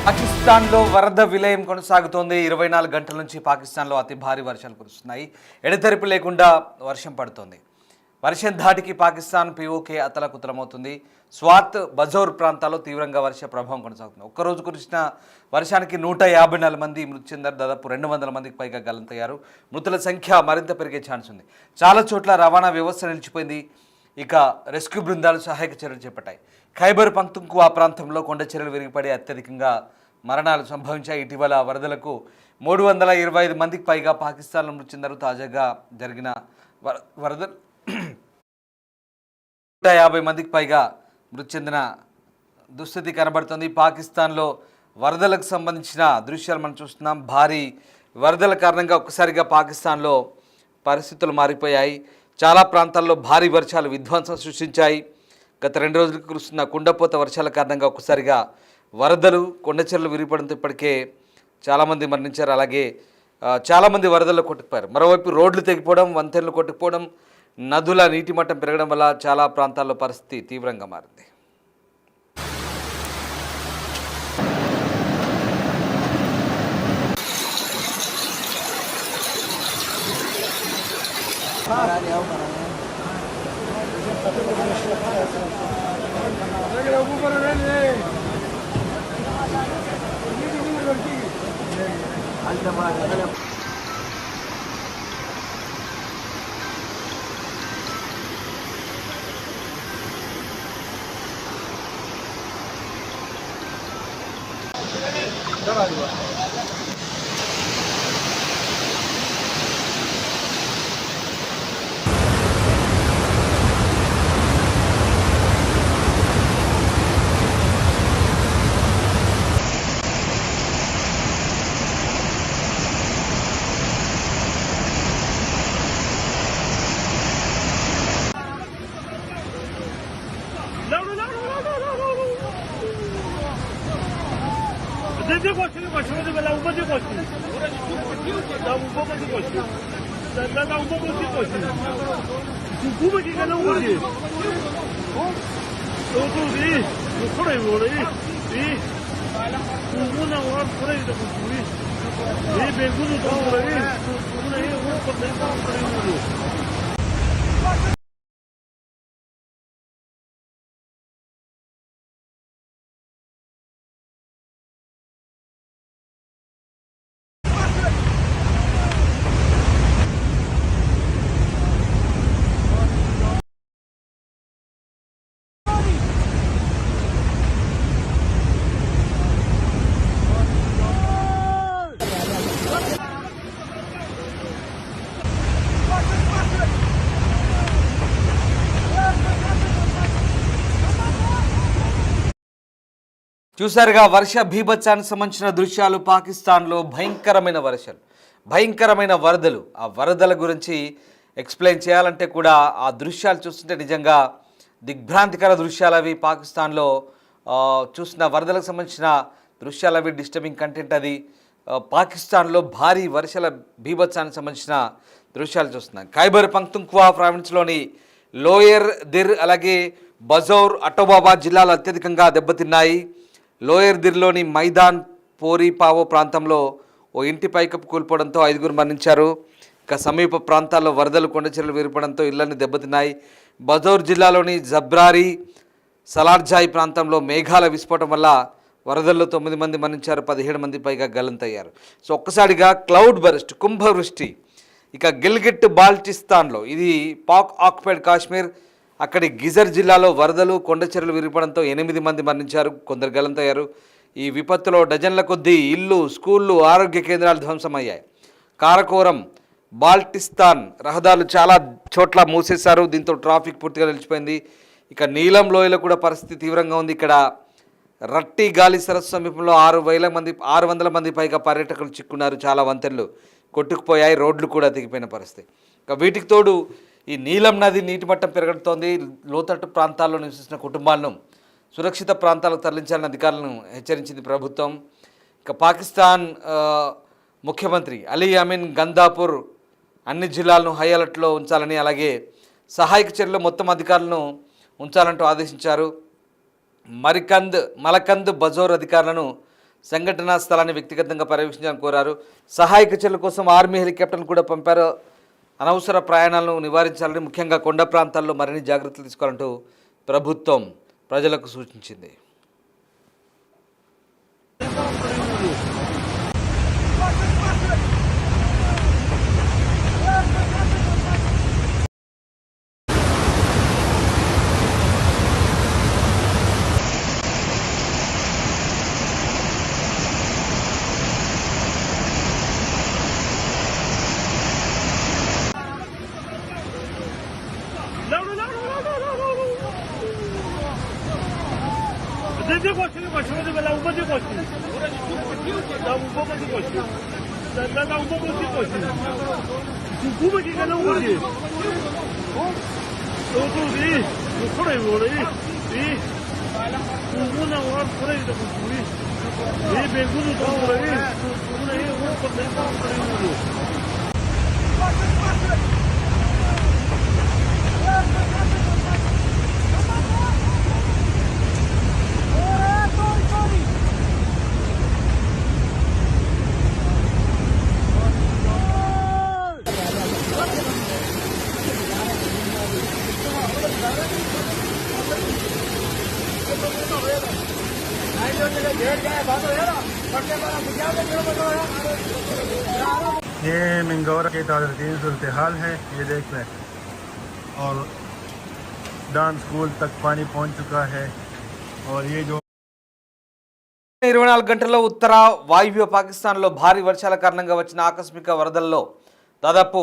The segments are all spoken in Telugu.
పాకిస్తాన్లో వరద విలయం కొనసాగుతోంది. 24 గంటల నుంచి పాకిస్తాన్లో అతి భారీ వర్షాలు కురుస్తున్నాయి. ఎడతెరిపి లేకుండా వర్షం పడుతోంది. వర్షం ధాటికి పాకిస్తాన్ పీఓకే అతలకుతలమవుతుంది. స్వాత్, బజౌర్ ప్రాంతాల్లో తీవ్రంగా వర్ష ప్రభావం కొనసాగుతుంది. ఒక్కరోజు కురిసిన వర్షానికి 154 మంది మృతి చెందారు. దాదాపు 200 మందికి పైగా గల్లంతయ్యారు. మృతుల సంఖ్య మరింత పెరిగే ఛాన్స్ ఉంది. చాలా చోట్ల రవాణా వ్యవస్థ నిలిచిపోయింది. ఇక రెస్క్యూ బృందాలు సహాయక చర్యలు చేపట్టాయి. ఖైబర్ పఖ్తుంఖ్వా ప్రాంతంలో కొండ చర్యలు విరిగిపడి అత్యధికంగా మరణాలు సంభవించాయి. ఇటీవల వరదలకు 325 మందికి పైగా పాకిస్తాన్లో మృతి చెందారు. తాజాగా జరిగిన వరద 150 మందికి పైగా మృతి చెందిన దుస్థితి కనబడుతుంది. పాకిస్తాన్లో వరదలకు సంబంధించిన దృశ్యాలు మనం చూస్తున్నాం. భారీ వరదల కారణంగా ఒక్కసారిగా పాకిస్తాన్లో పరిస్థితులు మారిపోయాయి. చాలా ప్రాంతాల్లో భారీ వర్షాలు విధ్వంసం సృష్టించాయి. గత 2 రోజులకు కురుస్తున్న కుండపోత వర్షాల కారణంగా ఒక్కసారిగా వరదలు, కొండచెరలు విరిగిపడంతో ఇప్పటికే చాలామంది మరణించారు. అలాగే చాలామంది వరదల్లో కొట్టుకుపోయారు. మరోవైపు రోడ్లు తెగిపోవడం, వంతెనలు కొట్టుకుపోవడం, నదుల నీటి మట్టం పెరగడం వల్ల చాలా ప్రాంతాల్లో పరిస్థితి తీవ్రంగా మారింది. చూసారుగా వర్ష బీభత్సానికి సంబంధించిన దృశ్యాలు. పాకిస్తాన్లో భయంకరమైన వరదలు. ఆ వరదల గురించి ఎక్స్ప్లెయిన్ చేయాలంటే కూడా ఆ దృశ్యాలు చూస్తుంటే నిజంగా దిగ్భ్రాంతికర దృశ్యాలు అవి. పాకిస్తాన్లో చూసిన వరదలకు సంబంధించిన దృశ్యాలు అవి, డిస్టర్బింగ్ కంటెంట్ అది. పాకిస్తాన్లో భారీ వర్షాల బీభత్సానికి సంబంధించిన దృశ్యాలు చూస్తున్నాం. ఖైబర్ పఖ్తుంఖ్వా ప్రావిన్స్లోని లోయర్ దిర్ అలాగే బజౌర్, అటోబాబాద్ జిల్లాలు అత్యధికంగా దెబ్బతిన్నాయి. లోయర్ దిర్లోని మైదాన్ పోరీపావో ప్రాంతంలో ఓ ఇంటి పైకప్పు కూలిపోవడంతో 5గురు మరణించారు. ఇక సమీప ప్రాంతాల్లో వరదలు, కొండచెరలు విరిపడంతో ఇళ్లన్నీ దెబ్బతిన్నాయి. బజౌర్ జిల్లాలోని జబ్రారీ, సలార్జాయి ప్రాంతంలో మేఘాల విస్ఫోటం వల్ల వరదల్లో 9 మంది మరణించారు. 17 మంది పైగా గల్లంతయ్యారు. సో ఒక్కసారిగా క్లౌడ్ బరస్ట్, కుంభవృష్టి. ఇక గిల్గిట్ బాల్టిస్తాన్లో, ఇది పాక్ ఆక్యుపైడ్ కాశ్మీర్, అక్కడి గిజర్ జిల్లాలో వరదలు, కొండచెరలు విరిపడంతో 8 మంది మరణించారు, కొందరు గల్లంతయ్యారు. ఈ విపత్తులో డజన్ల కొద్దీ ఇల్లు, స్కూళ్ళు, ఆరోగ్య కేంద్రాలు ధ్వంసమయ్యాయి. కారకోరం, బాల్టిస్తాన్ రహదారులు చాలా చోట్ల మూసేశారు. దీంతో ట్రాఫిక్ పూర్తిగా నిలిచిపోయింది. ఇక నీలం లోయలో కూడా పరిస్థితి తీవ్రంగా ఉంది. ఇక్కడ రట్టి గాలి సరస్సు సమీపంలో 600 మంది పైగా పర్యాటకులు చిక్కున్నారు. చాలా వంతెనలు కొట్టుకుపోయాయి, రోడ్లు కూడా తెగిపోయిన పరిస్థితి. ఇక వీటికి తోడు ఈ నీలం నది నీటి మట్టం పెరగడంతోంది. లోతట్టు ప్రాంతాల్లో నివసిస్తున్న కుటుంబాలను సురక్షిత ప్రాంతాలకు తరలించాలని అధికారులను హెచ్చరించింది ప్రభుత్వం. ఇక పాకిస్తాన్ ముఖ్యమంత్రి అలీ అమీన్ గందాపూర్ అన్ని జిల్లాలను హై అలర్ట్లో ఉంచాలని, అలాగే సహాయక చర్యలు మొత్తం అధికారులను ఉంచాలంటూ ఆదేశించారు. మలకంద్ బజౌర్ అధికారులను సంఘటనా స్థలాన్ని వ్యక్తిగతంగా పర్యవేక్షించాలని కోరారు. సహాయక చర్యల కోసం ఆర్మీ హెలికాప్టర్ను కూడా పంపారు. అనవసర ప్రయాణాలను నివారించాలని, ముఖ్యంగా కొండ ప్రాంతాల్లో మరిన్ని జాగ్రత్తలు తీసుకోవాలంటూ ప్రభుత్వం ప్రజలకు సూచించింది. ये मिंगौरा के ताज़ा सूरत हाल है, ये देख लें। और डांस स्कूल तक पानी पहुंच चुका है। और ये जो 24 గంటల్లో ఉత్తర వాయువ్య పాకిస్తాన్లో భారీ వర్షాల కారణంగా వచ్చిన ఆకస్మిక వరదల్లో దాదాపు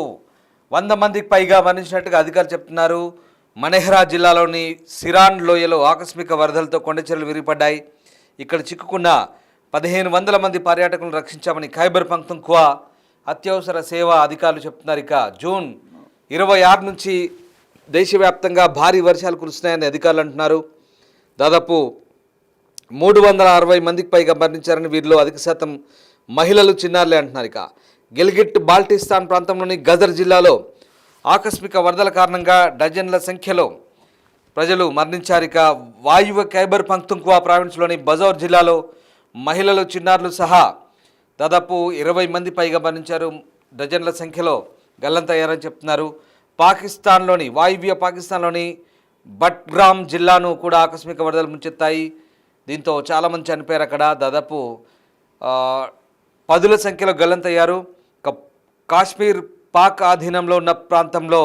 100 మందికి పైగా మరణించినట్టుగా అధికారులు చెప్తున్నారు. మనెహ్రా జిల్లాలోని సిరాన్ లోయలో ఆకస్మిక వరదలతో కొండచెరువులు విరిగిపడ్డాయి. ఇక్కడ చిక్కుకున్న 1500 మంది పర్యాటకులను రక్షించామని ఖైబర్ పఖ్తూన్ఖ్వా అత్యవసర సేవా అధికారులు చెప్తున్నారు. ఇక జూన్ 26 నుంచి దేశవ్యాప్తంగా భారీ వర్షాలు కురుస్తున్నాయని అధికారులు అంటున్నారు. దాదాపు 360 మందికి పైగా మరణించారని, వీరిలో అధిక శాతం మహిళలు, చిన్నారులే అంటున్నారు. ఇక గిల్గిట్ బాల్టిస్తాన్ ప్రాంతంలోని గదర్ జిల్లాలో ఆకస్మిక వరదల కారణంగా డజన్ల సంఖ్యలో ప్రజలు మరణించారు. ఇక వాయువ్య ఖైబర్ పఖ్తూన్ఖ్వా ప్రావిన్స్లోని బజౌర్ జిల్లాలో మహిళలు, చిన్నారులు సహా దాదాపు 20 మంది పైగా మరణించారు. డజన్ల సంఖ్యలో గల్లంతయ్యారని చెప్తున్నారు. వాయువ్య పాకిస్తాన్లోని బట్గ్రామ్ జిల్లాను కూడా ఆకస్మిక వరదలు ముంచెత్తాయి. దీంతో చాలామంది చనిపోయారు. అక్కడ దాదాపు 10ల సంఖ్యలో గల్లంతయ్యారు. కాశ్మీర్ పాక్ ఆధీనంలో ఉన్న ప్రాంతంలో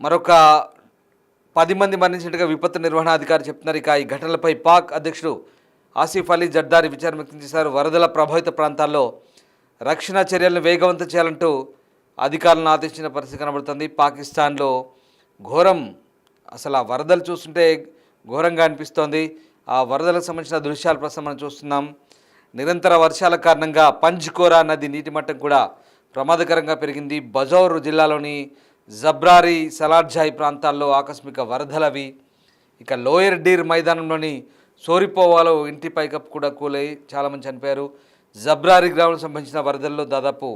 మరొక 10 మంది మరణించినట్టుగా విపత్తు నిర్వహణ అధికారి చెప్తున్నారు. ఇక ఈ ఘటనలపై పాక్ అధ్యక్షుడు ఆసిఫ్ అలీ జర్దారి విచారం వ్యక్తం చేశారు. వరదల ప్రభావిత ప్రాంతాల్లో రక్షణ చర్యలను వేగవంతం చేయాలంటూ అధికారులను ఆదేశించిన పరిస్థితి కనబడుతుంది. పాకిస్తాన్లో ఘోరం, అసలు ఆ వరదలు చూస్తుంటే ఘోరంగా అనిపిస్తోంది. ఆ వరదలకు సంబంధించిన దృశ్యాలు ప్రస్తుతం మనం చూస్తున్నాం. నిరంతర వర్షాల కారణంగా పంజ్కోరా నది నీటి మట్టం కూడా ప్రమాదకరంగా పెరిగింది. బజౌర్ జిల్లాలోని జబ్రారి, సలార్జాయ్ ప్రాంతాల్లో ఆకస్మిక వరదలవి. ఇక లోయర్ డీర్ మైదానంలోని సోరిపోవాలో ఇంటి పైకప్పు కూడా కూలై చాలామంది చనిపోయారు. జబ్రారి గ్రామం సంబంధించిన వరదల్లో దాదాపు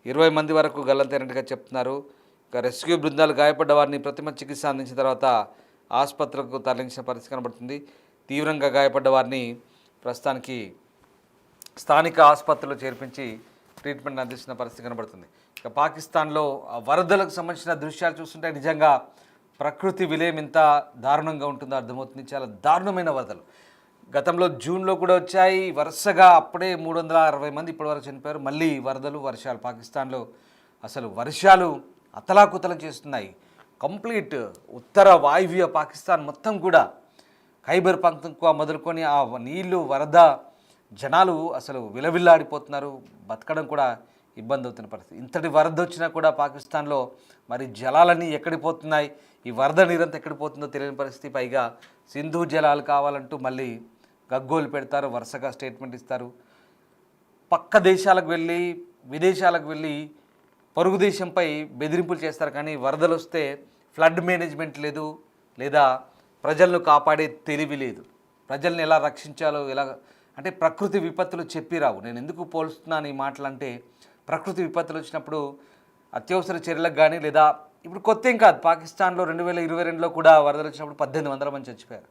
20 మంది వరకు గల్లంతైనట్టుగా చెప్తున్నారు. ఇక రెస్క్యూ బృందాలు గాయపడ్డ వారిని ప్రథమ చికిత్స అందించిన తర్వాత ఆసుపత్రులకు తరలించిన పరిస్థితి కనబడుతుంది. తీవ్రంగా గాయపడ్డ వారిని ప్రస్తుతానికి స్థానిక ఆసుపత్రిలో చేర్పించి ట్రీట్మెంట్ అందిస్తున్న పరిస్థితి కనబడుతుంది. ఇక పాకిస్తాన్లో వరదలకు సంబంధించిన దృశ్యాలు చూస్తుంటే నిజంగా ప్రకృతి విలయం ఎంత దారుణంగా ఉంటుందో అర్థమవుతుంది. చాలా దారుణమైన వరదలు గతంలో జూన్లో కూడా వచ్చాయి. వరుసగా అప్పుడే 360 మంది ఇప్పటివరకు చనిపోయారు. మళ్ళీ వర్షాలు పాకిస్తాన్లో అసలు వర్షాలు అతలాకుతలం చేస్తున్నాయి. కంప్లీట్ ఉత్తర వాయువ్య పాకిస్తాన్ మొత్తం కూడా ఖైబర్ పఖ్తూన్ఖ్వా మొదలుకొని ఆ నీళ్లు, వరద, జనాలు అసలు విలవిల్లాడిపోతున్నారు. బతకడం కూడా ఇబ్బంది అవుతున్న పరిస్థితి. ఇంతటి వరద వచ్చినా కూడా పాకిస్తాన్లో మరి జలాలన్నీ ఎక్కడిపోతున్నాయి, ఈ వరద నీరంతా ఎక్కడిపోతుందో తెలియని పరిస్థితి. పైగా సింధు జలాలు కావాలంటూ మళ్ళీ గగ్గోలు పెడతారు, వరుసగా స్టేట్మెంట్ ఇస్తారు. పక్క దేశాలకు వెళ్ళి, విదేశాలకు వెళ్ళి పొరుగు దేశంపై బెదిరింపులు చేస్తారు. కానీ వరదలు వస్తే ఫ్లడ్ మేనేజ్మెంట్ లేదు, లేదా ప్రజలను కాపాడే తెలివి లేదు. ప్రజల్ని ఎలా రక్షించాలో అంటే ప్రకృతి విపత్తులు చెప్పిరావు. నేను ఎందుకు పోలుస్తున్నాను ఈ మాటలు అంటే, ప్రకృతి విపత్తులు వచ్చినప్పుడు అత్యవసర చర్యలకు కానీ, లేదా ఇప్పుడు కొత్త ఏం కాదు, పాకిస్తాన్లో 2022లో కూడా వరదలు వచ్చినప్పుడు 1800 మంది చచ్చిపోయారు.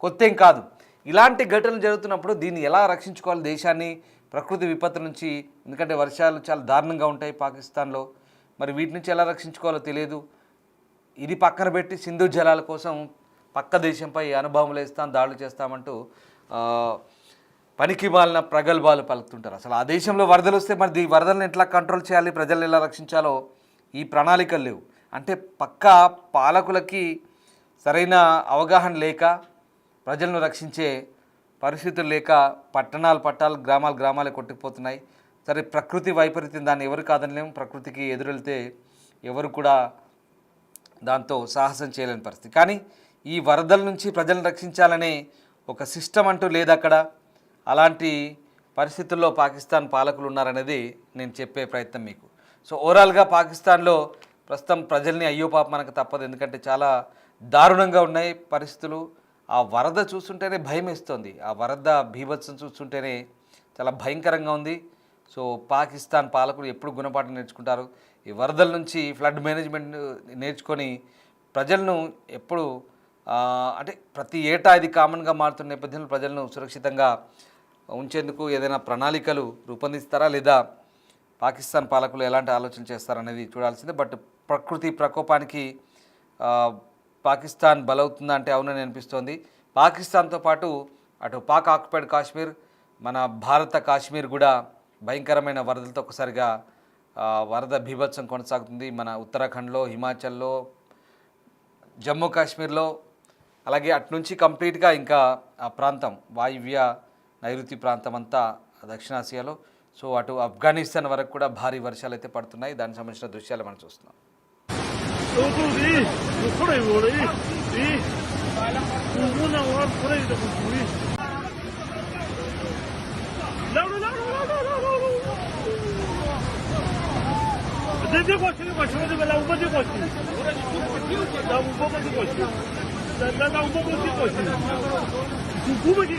కొత్త ఏం కాదు. ఇలాంటి ఘటనలు జరుగుతున్నప్పుడు దీన్ని ఎలా రక్షించుకోవాలి దేశాన్ని ప్రకృతి విపత్తు నుంచి? ఎందుకంటే వర్షాలు చాలా దారుణంగా ఉంటాయి పాకిస్తాన్లో, మరి వీటి నుంచి ఎలా రక్షించుకోవాలో తెలియదు. ఇది పక్కన పెట్టి సింధు జలాల కోసం పక్క దేశంపై అనుభవములు వేస్తాం, దాడులు చేస్తామంటూ పనికి మాలిన ప్రగల్భాలు పలుకుతుంటారు. అసలు ఆ దేశంలో వరదలు వస్తే మరి ఈ వరదలను ఎట్లా కంట్రోల్ చేయాలి, ప్రజలను ఎలా రక్షించాలో ఈ ప్రణాళికలు లేవు. అంటే పక్కా పాలకులకి సరైన అవగాహన లేక, ప్రజలను రక్షించే పరిస్థితులు లేక పట్టణాలు గ్రామాలే కొట్టుకుపోతున్నాయి. సరే, ప్రకృతి వైపరీత్యం, దాన్ని ఎవరు కాదనలేము. ప్రకృతికి ఎదురెళ్తే ఎవరు కూడా దాంతో సాహసం చేయలేని పరిస్థితి. కానీ ఈ వరదల నుంచి ప్రజలను రక్షించాలనే ఒక సిస్టమ్ అంటూ లేదు అక్కడ. అలాంటి పరిస్థితుల్లో పాకిస్తాన్ పాలకులు ఉన్నారనేది నేను చెప్పే ప్రయత్నం మీకు. సో ఓవరాల్గా పాకిస్తాన్లో ప్రస్తుతం ప్రజల్ని అయ్యో పాప మనకు తప్పదు, ఎందుకంటే చాలా దారుణంగా ఉన్నాయి పరిస్థితులు. ఆ వరద చూస్తుంటేనే భయం వేస్తుంది, ఆ వరద బీభత్సం చూస్తుంటేనే చాలా భయంకరంగా ఉంది. సో పాకిస్తాన్ పాలకులు ఎప్పుడు గుణపాఠం నేర్చుకుంటారు? ఈ వరదల నుంచి ఫ్లడ్ మేనేజ్మెంట్ నేర్చుకొని ప్రజలను ఎప్పుడు అంటే ప్రతి ఏటా ఇది కామన్గా మారుతున్న నేపథ్యంలో ప్రజలను సురక్షితంగా ఉంచేందుకు ఏదైనా ప్రణాళికలు రూపొందిస్తారా, లేదా పాకిస్తాన్ పాలకులు ఎలాంటి ఆలోచన చేస్తారనేది చూడాల్సిందే. బట్ ప్రకృతి ప్రకోపానికి పాకిస్తాన్ బలవుతుందా అంటే అవునని అనిపిస్తోంది. పాకిస్తాన్తో పాటు అటు పాక్ ఆక్యుపైడ్ కాశ్మీర్, మన భారత కాశ్మీర్ కూడా భయంకరమైన వరదలతో ఒకసారిగా వరద బీభత్సం కొనసాగుతుంది. మన ఉత్తరాఖండ్లో, హిమాచల్లో, జమ్మూ కాశ్మీర్లో, అలాగే అటు నుంచి కంప్లీట్గా ఇంకా ఆ ప్రాంతం వాయువ్య నైరుతి ప్రాంతం అంతా దక్షిణాసియాలో, సో అటు ఆఫ్ఘనిస్తాన్ వరకు కూడా భారీ వర్షాలు అయితే పడుతున్నాయి. దానికి సంబంధించిన దృశ్యాలు మనం చూస్తున్నాం.